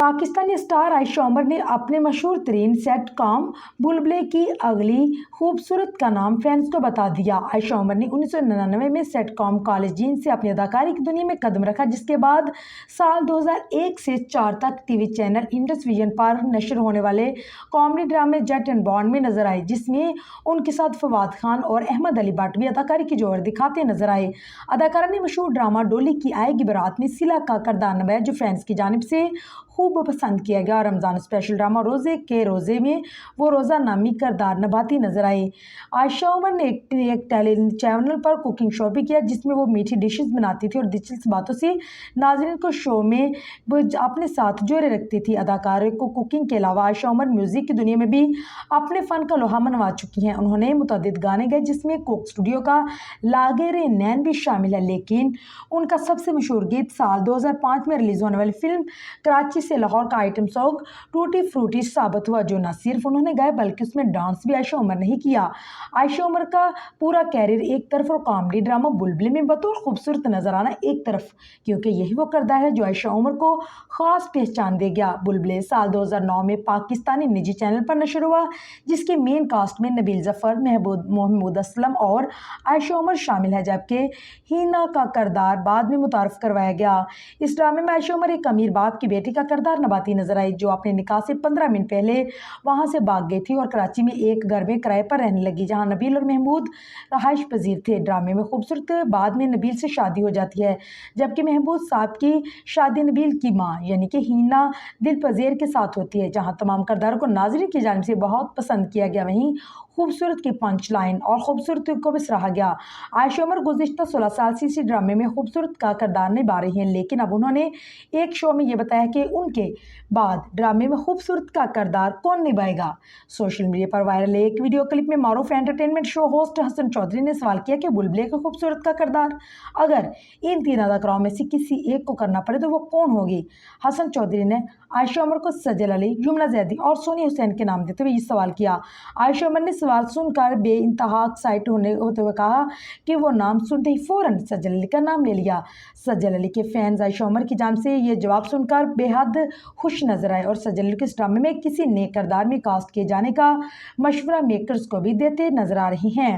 Pakistani star عائشہ عمر نے اپنے مشہور ترین سیٹ کام بلبلے کی اگلی خوبصورت کا نام فینس کو بتا دیا۔ عائشہ عمر نے 1999 میں سیٹ کام کالج جین سے اپنی اداکاری کی دنیا میں قدم رکھا، جس کے بعد سال 2001 سے 4 تک TV channel Indus Vision پر نشر ہونے والے کامیڈی ڈرامے جٹ اینڈ بانڈ میں نظر آئے، جس میں ان کے ساتھ فواد خان اور احمد علی بٹ بھی اداکاری کی جوہر دکھاتے نظر آئے۔ اداکارہ نے مشہور ڈرامہ ڈولی کی آئے گی بارات میں صلہ کا کردار نبھایا، جو فینس کی جانب سے خوب پسند کیا گیا۔ رمضان اسپیشل ڈرامہ روزے کے روزے میں وہ روزہ نامی کردار نبھاتی نظر آئی۔ عائشہ عمر نے ایک ٹیلی چینل پر کوکنگ شو بھی کیا، جس میں وہ میٹھی ڈشز بناتی تھی اور دلچسپ باتوں سے ناظرین کو شو میں اپنے ساتھ جوڑے رکھتی تھی۔ اداکارہ کو کوکنگ کے علاوہ عائشہ عمر میوزک کی دنیا میں بھی اپنے فن کا لوہا منوا چکی ہیں۔ انہوں نے متعدد گانے گائے، جس میں کوک اسٹوڈیو کا لاگے رے نین بھی شامل ہے، لیکن ان کا سب سے مشہور گیت سال 2005 میں ریلیز ہونے والی فلم کراچی سے لاہور کا آئٹم سانگ ٹوٹی فروٹی ثابت ہوا، جو نہ صرف انہوں نے گایا بلکہ اس میں ڈانس بھی عائشہ عمر نے ہی کیا۔ عائشہ عمر کا پورا کیریئر ایک طرف اور کامیڈی ڈرامہ بلبلے میں بطور خوبصورت نظر آنا ایک طرف، کیونکہ یہی وہ کردار ہے جو عائشہ عمر کو خاص پہچان دے گیا۔ بلبلے سال 2009 میں پاکستانی نجی چینل پر نشر ہوا، جس کے مین کاسٹ میں نبیل ظفر، محمود اسلم اور عائشہ عمر شامل ہے، جبکہ ہینا کا کردار بعد میں متعارف کروایا گیا۔ اس ڈرامے میں عائشہ عمر ایک امیر باپ کی بیٹی کا کردار نبھاتی نظر آئی، جو اپنے نکاح سے 15 منٹ پہلے وہاں سے بھاگ گئی تھی اور کراچی میں ایک گھر میں کرائے پر رہنے لگی، جہاں نبیل اور محمود رہائش پذیر تھے۔ ڈرامے میں خوبصورت بعد میں نبیل سے شادی ہو جاتی ہے، جبکہ محمود صاحب کی شادی نبیل کی ماں یعنی کہ ہینا دل پذیر کے ساتھ ہوتی ہے۔ جہاں تمام کرداروں کو ناظرین کی جانب سے بہت پسند کیا گیا، وہیں خوبصورت کی پنچ لائن اور خوبصورتی کو بھی سراہا گیا۔ عائشہ عمر گزشتہ 16 سال سے اسی ڈرامے میں خوبصورت کا کردار نبھا رہی ہیں، لیکن اب انہوں نے ایک شو میں یہ بتایا کہ ان کے بعد ڈرامے میں خوبصورت کا کردار کون نبھائے گا۔ سوشل میڈیا پر وائرل ایک ویڈیو کلپ میں معروف انٹرٹینمنٹ شو ہوسٹ حسن چودھری نے سوال کیا کہ بلبلے کے خوبصورت کا کردار اگر ان 3 اداکاروں میں سے کسی ایک کو کرنا پڑے تو وہ کون ہوگی۔ حسن چودھری نے عائشہ عمر کو سجل علی، یمنا زیدی اور سونی حسین کے نام دیتے ہوئے یہ سوال کیا۔ عائشہ عمر نے سوال سن کر بے انتہا ایکسائٹ ہوتے ہوئے کہا کہ وہ نام سنتے ہی فوراً سجل علی کا نام لے لیا۔ سجل علی کے فینز عائشہ عمر کی جانب سے یہ جواب سن کر بے حد خوش نظر آئے اور سجل علی کو اس ڈرامے میں کسی نئے کردار میں کاسٹ کیے جانے کا مشورہ میکرز کو بھی دیتے نظر آ رہی ہیں۔